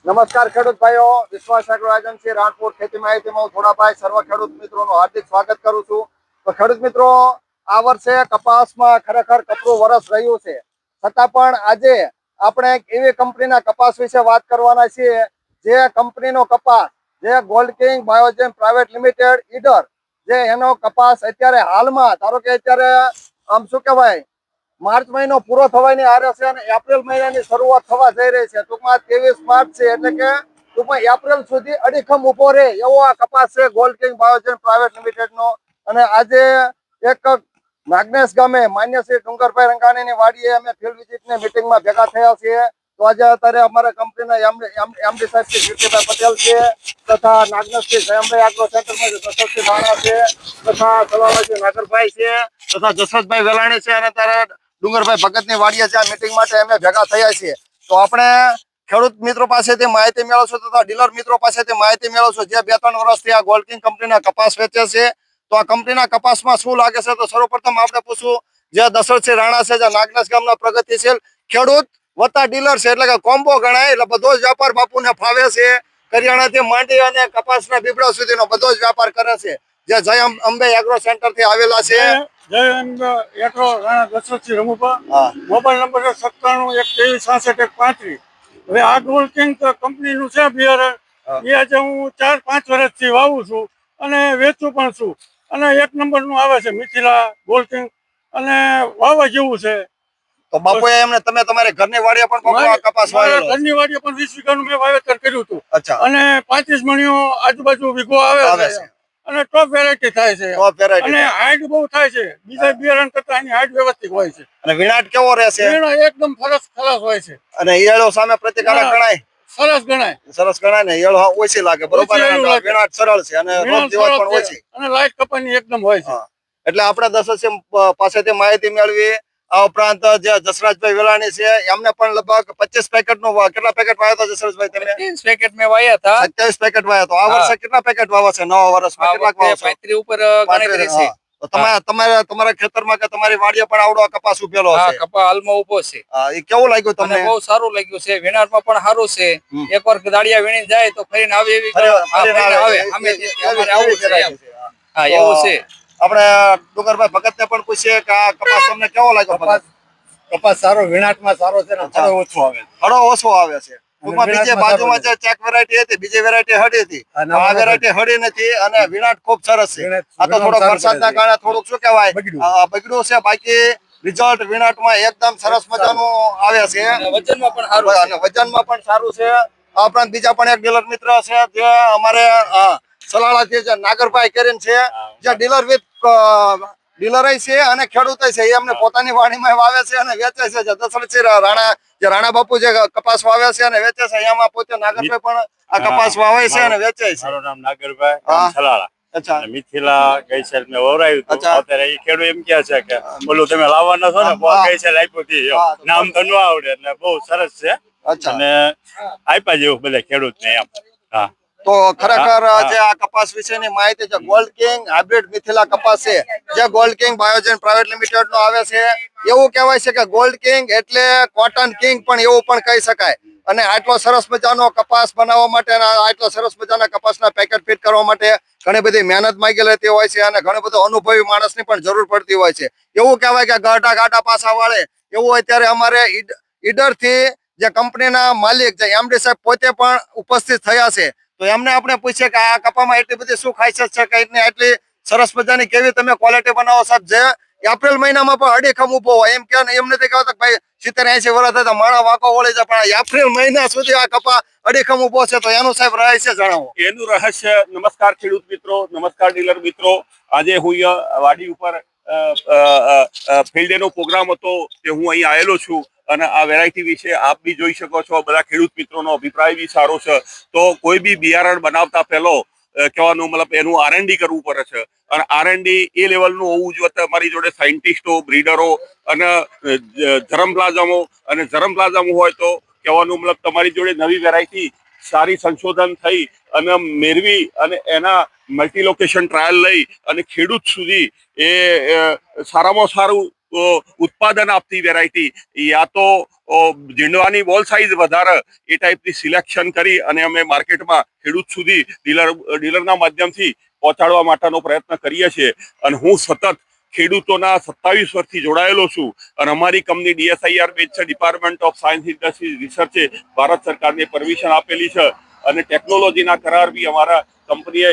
નમસ્કાર ખેડૂત ભાઈઓ, વિશ્વાસ એગ્રો એજન્સી રાણપુર ખેતી માહિતીમાં હું થોડાભાઈ સર્વ ખેડૂત મિત્રોનું હાર્દિક સ્વાગત કરું છું. તો ખેડૂત મિત્રો, આ વર્ષે કપાસમાં ખરેખર કપરું વરસ રહ્યું છે, છતાં પણ આજે આપણે એક એવી કંપનીના કપાસ વિશે વાત કરવાના છીએ જે કંપનીનો કપાસ, જે gold king biogen private limited Idar, જે એનો કપાસ અત્યારે હાલમાં ધારો કે અત્યારે આમ શું કહેવાય, માર્ચ મહિનો પૂરો થવાની આરે છે અને એપ્રિલ મહિનાની શરૂઆત થવા જઈ રહી છે. ટૂંકમાં 23 માર્ચ છે, એટલે કે ટૂંકમાં એપ્રિલ સુધી અડીખમ ઉભો રહે એવો આ કપાસ છે gold king biogen private limited નો. અને આજે એક નાગનેશ ગામે માન્ય શ્રી ડુંગરભાઈ રંગાણીની વાડીએ અમે ફિલ્ડ વિઝિટની મિટિંગમાં ભેગા થયા છીએ. તો આજે અત્યારે અમારા કંપનીના એમડી સાહેબ શ્રી કીર્તિભાઈ પટેલ છે, તથા નાગનેશજી જયમભાઈ એગ્રો સેન્ટરમાં જસવંતસિંહ રાણા છે, તથા સલામાજી નાગરભાઈ છે, તથા જસવંતભાઈ વેલાણી છે, અને ત્યારે ડુંગરભાઈ ભગતની વાડીએ છે. આ મિટિંગ માટે અમે ભેગા થયા છીએ. તો આપણે ખેડૂત મિત્રો પાસેથી માહિતી મેળવશું તથા ડીલર મિત્રો પાસેથી માહિતી મેળવશું જે 2-3 વર્ષથી આ ગોલ્ડ કિંગ કંપનીના કપાસ વેચે છે. તો આ કંપનીના કપાસમાં શું લાગે છે, તો સર્વપ્રથમ આપણે પૂછવું જે દશરથસિંહ રાણા છે, જે નાગનેશ ગામના પ્રગતિશીલ ખેડૂત વત્તા ડીલર છે, એટલે કે કોમ્બો ગણાય. એટલે બધો જ વ્યાપાર બાપુને ફાવે છે. કરિયાણાથી માંડી અને કપાસના બીબડા સુધીનો બધો જ વ્યાપાર કરે છે, જે જય અંબે એગ્રો સેન્ટર થી આવેલા છે. મોબાઈલ નંબર છે 97 123 66 135. હવે આ ગોલ્ડ કિંગ કંપનીનું છે બિયારણ. એ આજે હું 4-5 વર્ષથી વાવું છું અને વેચું પણ છું. અને 1 નંબરનું આવે છે મિથિલા ગોલ્ડ કિંગ, અને વાવા જેવું છે. તો બાપુ એમને તમે તમારે ઘરની વાડીએ પણ કપાસ વાવેલો? ઘરની વાડીએ પણ 20 વીઘાનું મેં વાવેતર કર્યું હતું. અચ્છા. અને 35 મણીઓ આજુબાજુ વીઘો આવે છે. અને ટોપ વેરાયટી થાય છે, અને હાઈટ બહુ થાય છે. બીજા બિયારણ કરતા એની હાઈટ વ્યવસ્થિત હોય છે. અને વિનાટ કેવો રહેશે? એકદમ ખલાસ હોય છે. અને ઈયળો સામે પ્રતિકારક ગણાય? સરસ ગણાય. સરસ ગણાય ને, ઈયળો ઓછી લાગે, બરોબર? વિનાટ સરળ છે અને રોગ જીવાત પણ ઓછી, અને લાઈટ કપાની એકદમ હોય છે. એટલે આપણે દશરથસિંહ પાસેથી માહિતી મેળવી. આ ઉપરાંત જે જસરાજભાઈ વેલાણી છે, એમને પણ લગભગ 25 પેકેટ નું, કેટલા પેકેટ વાવ્યા હતા જસરાજભાઈ તમે? 30 પેકેટ મેં વાયા હતા. 27 પેકેટ વાવ્યા તો આ વર્ષે કેટલા પેકેટ વાવ્યા છે? નવા વર્ષમાં કેટલાક વાવ્યા? 35 ઉપર ગણતરી છે. તો તમારા ખેતરમાં કે તમારી વાડીએ પણ આવડો કપાસ ઉભેલો હશે? કપા હાલમાં ઉભો છે. એ કેવું લાગ્યું તમને? બહુ સારું લાગ્યું છે. વિનારમાં પણ સારું છે. એકવાર દાડિયા વીણી જાય તો ફરીને આવે એવી આવે. અમારે આવું છે. હા, એવું છે. આપણે ડુંગરભાઈ ભગત ને પણ પૂછીએ કે આ કપાસ તમને કેવો લાગ્યો? કપાસ સારો, વિનાટમાં સારો છે ને થોડો ઓછો આવે. થોડો ઓછો આવે છે. ટૂંકમાં બીજી બાજુમાં જે ચેક વેરાયટી હતી, બીજી વેરાયટી હળી હતી, આ વેરાયટી હળી નથી. અને વિનાટ ખૂબ સરસ છે. આ તો થોડો વરસાદના કારણે થોડુંક શું કહેવાય બગડ્યું છે, બાકી રિઝલ્ટ વિનાટમાં એકદમ સરસ મજાનું આવે છે. વજનમાં પણ સારું, અને વજનમાં પણ સારું છે. આ ઉપરાંત બીજા પણ એક ડીલર મિત્ર છે જે અમારે સલાળાથી જે નાગરભાઈ કરીને છે, જે ડીલર વિથ ડીલર છે અને ખેડૂત છે. એ અમને પોતાની વાડીમાં વાવે છે અને વેચે છે. જે દશરથસિંહ રાણા, જે રાણા બાપુ જે કપાસ વાવે છે અને વેચે છે, એમાં પોતે નાગરભાઈ પણ આ કપાસ વાવે છે અને વેચે છે. મારું નામ નાગરભાઈ, ગામ સલાળા. અચ્છા. મિથિલા ગઈ સાલ મેં વવરાયું હતું. અત્યારે એ ખેડૂત એમ કહે છે કે બોલું તમે લાવવાના છો ને, ગઈ સાલ આપ્યું હતી, નામ તો ન આવડે, એટલે બહુ સરસ છે. અને આપ્યા જેવું બધા ખેડૂત ને એમ. હા, તો ખરેખર જે આ કપાસ વિશેની માહિતી છે, ગોલ્ડ કિંગ હાઇબ્રિડ મિથિલા કપાસ છે, જે gold king biogen private limited નો આવે છે. એવું કહેવાય છે કે ગોલ્ડ કિંગ એટલે કોટન કિંગ પણ એવું પણ કહી શકાય. અને આટલો સરસ મજાનો કપાસ બનાવવા માટે, આટલા સરસ મજાના કપાસના પેકેટ ફિટ કરવા માટે ઘણી બધી મહેનત માંગી લેતી હોય છે અને ઘણો બધો અનુભવી માણસની પણ જરૂર પડતી હોય છે. એવું કહેવાય કે ગાડા પાસા વાળે એવું અત્યારે અમારે ઈડર થી જે કંપનીના માલિક, જે એમડી સાહેબ પોતે પણ ઉપસ્થિત થયા છે. તો એમને આપણે પૂછીએ કે આ કપામાં એટલી બધી શું ખાસિયત છે કે આટલી સરસ મજાની કેવી તમે ક્વોલિટી બનાવો સાહેબ, જે એપ્રિલ મહિનામાં પણ અડીખમ ઉભો હોય? એમ કે એમ નથી કહેતા કે ભાઈ 70-80 વર્ષ થતા માણા વાંકો વળી જાય, પણ એપ્રિલ મહિના સુધી આ કપા અડીખમ ઉભો છે. તો એનું સાહેબ રહસ્ય જણાવો. એનું રહસ્ય. નમસ્કાર ખેડૂત મિત્રો, નમસ્કાર ડીલર મિત્રો. આજે હું વાડી ઉપર ફિલ્ડ ડે નો પ્રોગ્રામ હતો તે હું અહીં આવેલો છું. અને આ વેરાયટી વિશે આપ બી જોઈ શકો છો. બધા ખેડૂત મિત્રોનો અભિપ્રાય બી સારો છે. તો કોઈ બી બિયારણ બનાવતા પહેલો કહેવાનું મતલબ એનું R&D કરવું પડે છે. અને R&D એ લેવલનું હોવું જોઈએ. તમારી જોડે સાયન્ટિસ્ટો, બ્રીડરો અને જરમ પ્લાઝમો હોય તો કહેવાનું મતલબ તમારી જોડે નવી વેરાયટી સારી સંશોધન થઈ અને મેળવી અને એના મલ્ટી લોકેશન ટ્રાયલ લઈ અને ખેડૂત સુધી એ સારામાં સારું ઉત્પાદન આપતી વેરાયટી યા તો ઝીંડવાની બોલ સાઇઝ વધારે એ ટાઈપની સિલેક્શન કરી અને અમે માર્કેટમાં ખેડૂત સુધી ડીલરના માધ્યમથી પહોંચાડવા માટેનો પ્રયત્ન કરીએ છીએ. અને હું સતત ખેડૂતોના 27 વર્ષથી જોડાયેલો છું અને અમારી કંપની DSIR બેચ છે, ડિપાર્ટમેન્ટ ઓફ સાયન્સ ઇન્ડસ્ટ્રી રિસર્ચે ભારત સરકારને પરમિશન આપેલી છે અને ટેકનોલોજીના કરાર બી અમારા કંપનીએ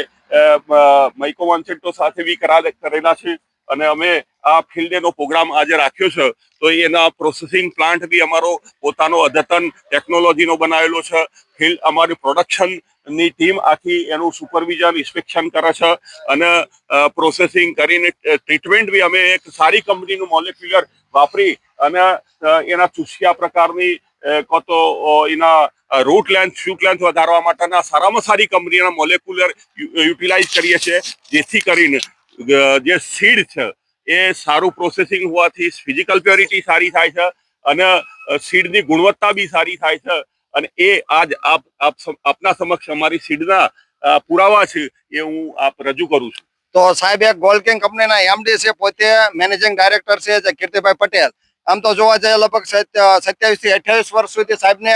માઇકો મોન્સેન્ટો સાથે બી કરાર કરેલા છે. અને અમે આ ફિલ્ડ ડેનો પ્રોગ્રામ આજે રાખ્યો છે તો એના પ્રોસેસિંગ પ્લાન્ટ બી અમારો પોતાનો અદ્યતન ટેકનોલોજીનો બનાવેલો છે. ફિલ્ડ અમારી પ્રોડક્શનની ટીમ આખી એનું સુપરવિઝન ઇન્સ્પેક્શન કરે છે અને પ્રોસેસિંગ કરીને ટ્રીટમેન્ટ બી અમે એક સારી કંપનીનું મોલેક્યુલર વાપરી અને એના ચૂસ્યા પ્રકારની તો એના રૂટ લેન્થ શૂટ લેન્થ વધારવા માટેના સારામાં સારી કંપનીના મોલેક્યુલર યુટિલાઇઝ કરીએ છીએ, જેથી કરીને જે સીડ છે એ સારું પ્રોસેસિંગ હોવાથી ફિઝિકલ પ્યોરિટી સારી થાય છે અને સીડની ગુણવત્તા બી સારી થાય છે. અને એ આજ આપના સમક્ષ અમારી સીડના પુરાવા છે એ હું આપ રજૂ કરું છું. તો સાહેબ એક ગોલ્ડ કિંગ કંપનીના MD છે, પોતે મેનેજિંગ ડાયરેક્ટર છે જે કીર્તિભાઈ પટેલ. આમ તો જોવા જઈએ લગભગ 27 થી 28 વર્ષ સુધી સાહેબને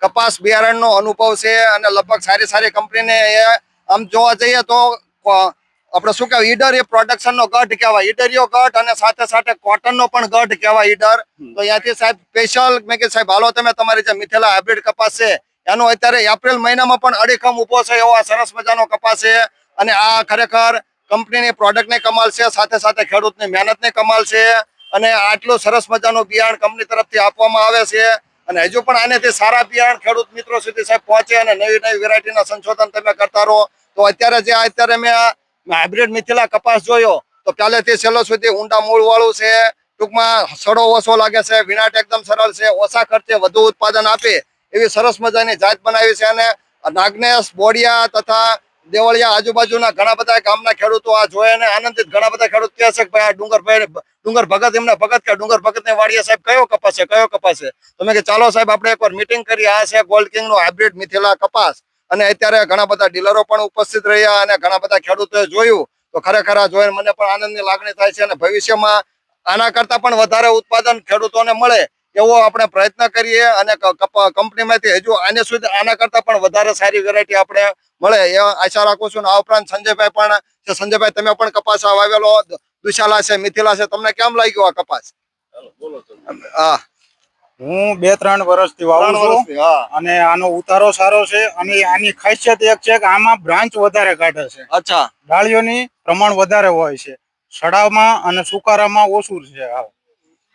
કપાસ બિયારણનો અનુભવ છે અને લગભગ સારી કંપનીને આમ જોવા જઈએ તો આપણે શું કહેવાય, ઈડર એ પ્રોડક્શનનો ગઢ કહેવાય, ઈડરિયો ગઢ અને સાથે કોટનનો પણ ગઢ કહેવાય ઈડર. તો ત્યાંથી સાહેબ સ્પેશિયલ મેં કીધું સાહેબ હાલો તમે તમારી જે મિથેલા હાઇબ્રિડ કપાસ છે એનો અત્યારે એપ્રિલ મહિનામાં પણ અડીખમ ઉભો છે એવો સરસ મજાનો કપાસ છે. અને આ ખરેખર કંપનીની પ્રોડક્ટને કમાલ છે, સાથે ખેડૂતની મહેનતને કમાલ છે. અને આટલું સરસ મજાનું બિયારણ કંપની તરફથી આપવામાં આવે છે અને હજુ પણ આનેથી સારા બિયારણ ખેડૂત મિત્રો સુધી સાહેબ પહોંચે અને નવી વેરાયટીના સંશોધન તમે કરતા રહો. તો અત્યારે મેં હાઇબ્રિડ મિથિલા કપાસ જોયો તો પહેલેથી છેલ્લો સુધી ઊંડા મૂળ વાળું છે, ટૂંકમાં સડો ઓછો લાગે છે, વિનાટ એકદમ સરળ છે, ઓછા ખર્ચે વધુ ઉત્પાદન આપે એવી સરસ મજાની જાત બનાવી છે. અને નાગનેશ, બોડિયા તથા દેવળિયા આજુબાજુના ઘણા બધા ગામના ખેડૂતો આ જોઈને આનંદિત. ઘણા બધા ખેડૂત કહે છે કે ભાઈ આ ડુંગર ભગત એમના ભગત કે ડુંગર ભગત ને વાડીએ સાહેબ કયો કપાસ છે. તો મેં કે ચાલો સાહેબ આપણે એકવાર મીટિંગ કરી. આ છે ગોલ્ડ કિંગ નો હાઇબ્રિડ મિથિલા કપાસ અને અત્યારે ઘણા બધા ડીલરો પણ ઉપસ્થિત રહ્યા અને ઘણા બધા ખેડૂતોએ જોયું. તો ખરેખર આ જોઈને મને પણ આનંદની લાગણી થાય છે અને ભવિષ્યમાં આના કરતા પણ વધારે ઉત્પાદન ખેડૂતોને મળે એવો આપણે પ્રયત્ન કરીએ અને કંપનીમાંથી હજુ આના કરતા પણ વધારે સારી વેરાયટી આપણે મળે એ આશા રાખું છું. આ ઉપરાંત સંજયભાઈ પણ છે. સંજયભાઈ તમે પણ કપાસ વાવેલો, દુશાલા છે, મિથિલા છે, તમને કેમ લાગ્યો આ કપાસ? હા, હું 2-3 વર્ષથી વાવું છું અને આનો ઉતારો સારો છે અને આની ખાસિયત એક છે કે આમાં બ્રાન્ચ વધારે કાઢે છે. અચ્છા, ડાળીઓની પ્રમાણ વધારે હોય છે, સડામાં અને સુકારામાં ઓછું છે.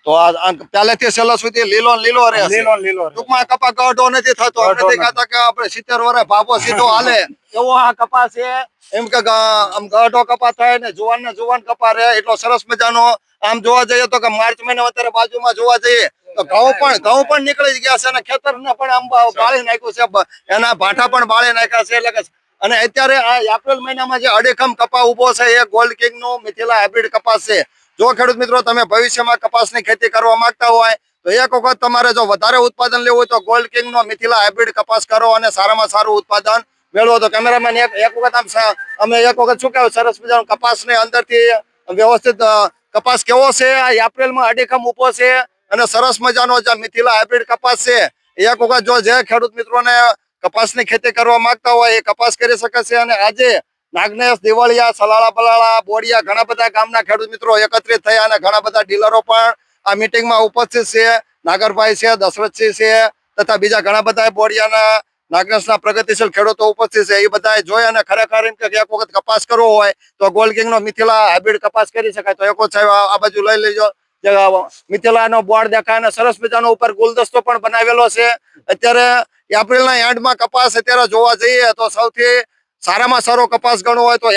તો આ પહેલેથી છેલ્લા સુધી લીલો રહે છે. લીલો ટૂંકમાં કપા ગઢો નથી થતો. આપણે કહેતા કે આપણે 70 વર્ષ ભાભો સીધો હાલે એવો આ કપા છે. એમ કે આમ ગઢો કપા થાય ને જુવાન કપા રહે એટલો સરસ મજાનો. આમ જોવા જઈએ તો કે માર્ચ મહિને અત્યારે બાજુમાં જોવા જઈએ તો ઘઉં પણ નીકળી ગયા છે અને ખેતરને પણ આમ બાળી નાખ્યું છે, એના ભાઠા પણ બાળી નાખ્યા છે. એટલે અને અત્યારે આ એપ્રિલ મહિનામાં જે અડીખમ કપા ઉભો છે એ ગોલ્ડ કિંગ નો મિથિલા હાઇબ્રિડ કપાસ છે. જો ખેડૂત મિત્રો તમે ભવિષ્યમાં કપાસની ખેતી કરવા માંગતા હોય તો એક વખત તમારે જો વધારે ઉત્પાદન લેવું હોય તો ગોલ્ડ કિંગ નો મિથિલા હાઇબ્રિડ કપાસ કરો અને સારામાં સારું ઉત્પાદન મેળવો. તો કેમેરામેન એક વખત અમે એક વખત શું કહેવાય સરસ મજાનો કપાસને અંદરથી વ્યવસ્થિત કપાસ કેવો છે આ એપ્રિલમાં અડીખમ ઉભો છે અને સરસ મજાનો જે મિથિલા હાઇબ્રિડ કપાસ છે એક વખત જો જે ખેડૂત મિત્રોને કપાસની ખેતી કરવા માંગતા હોય એ કપાસ કરી શકે છે. અને આજે નાગનેશ, દેવળિયા, સલાળા બલાળા, બોડિયા ઘણા બધા ગામના ખેડૂત મિત્રો એકત્રિત થયા અને ઘણા બધા ડીલરો પણ આ મીટિંગમાં ઉપસ્થિત છે. નાગરભાઈ છે, દશરથસિંહ છે તથા બીજા ઘણા બધા બોડિયાના, નાગનેશના પ્રગતિશીલ ખેડૂતો ઉપસ્થિત છે. એ બધા જોઈ અને ખરેખર એમ કે એક વખત કપાસ કરવો હોય તો ગોલ્ડ કિંગ નો મિથિલા હાઇબ્રિડ કપાસ કરી શકાય. તો એક વખત આ બાજુ લઈ લેજો. મિથિલાનો બોર્ડ દેખાય અને સરસ મજાનો ઉપર ગુલદસ્તો પણ બનાવેલો છે. અત્યારે એપ્રિલના એન્ડમાં કપાસ અત્યારે જોવા જઈએ તો સૌથી સારામાં સારો કપાસ ગણવો હોય તો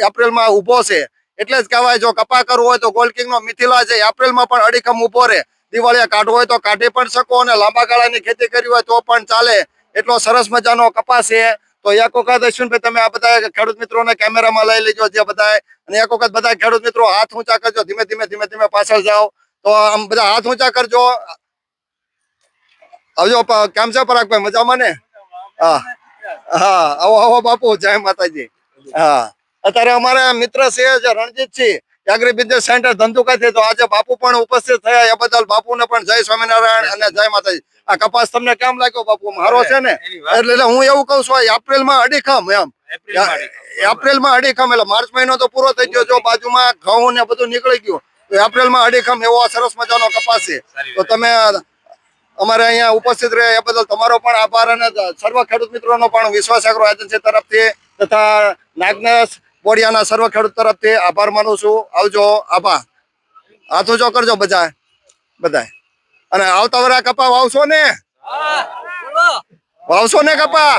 એપ્રિલમાં ઉભો છે. એટલે જ કહેવાય જો કપા કરવો હોય તો ગોલ્ડ કિંગ નો મિથિલા છે એપ્રિલમાં પણ અડીખમ ઉભો રહે. દિવાળીએ કાઢવો હોય તો કાઢી પણ શકો અને લાંબા ગાળાની ખેતી કરવી હોય તો પણ ચાલે એટલો સરસ મજાનો કપાસ છે. તો એક વખત અશ્વિનભાઈ તમે આ બધા ખેડૂત મિત્રોને કેમેરામાં લઈ લેજો જે બધા, અને એક વખત બધા ખેડૂત મિત્રો હાથ ઊંચા કરજો. ધીમે પાછળ જાઓ તો આમ બધા હાથ ઊંચા કરજો. આવજો. કેમ છે પરાગભાઈ, મજામાં ને? હા, આવો બાપુ, જય માતાજી. હા, અત્યારે અમારા મિત્ર છે જે રણજીતસિંહ એગ્રી બિઝનેસ સેન્ટર ધંધુકાથી. તો આજે બાપુ પણ ઉપસ્થિત થયા એ બદલ બાપુને પણ જય સ્વામિનારાયણ અને જય માતાજી. આ કપાસ તમને કેમ લાગ્યો બાપુ? મારો છે ને એટલે હું એવું કઉ છું એપ્રિલમાં અડીખમ એમ એપ્રિલમાં અડીખમ એટલે માર્ચ મહિનો તો પૂરો થઈ ગયો. જો બાજુમાં ઘઉં ને બધું નીકળી ગયું તો એપ્રિલમાં અડીખમ એવો સરસ મજાનો કપાસ છે. તો તમે અમારે અહીંયા ઉપસ્થિત રહ્યા એ બદલ તમારો પણ આભાર અને સર્વ ખેડૂત મિત્રોનો પણ વિશ્વાસ એગ્રો એજન્સી તરફથી તથા નાગનેશ બોડિયાના સર્વ ખેડૂત તરફથી આભાર માનું છું. આવજો. આભાર. હાથ ઊંચો કરજો બધાય. અને આવતા વર્ષે કપા વાવશો ને કપા?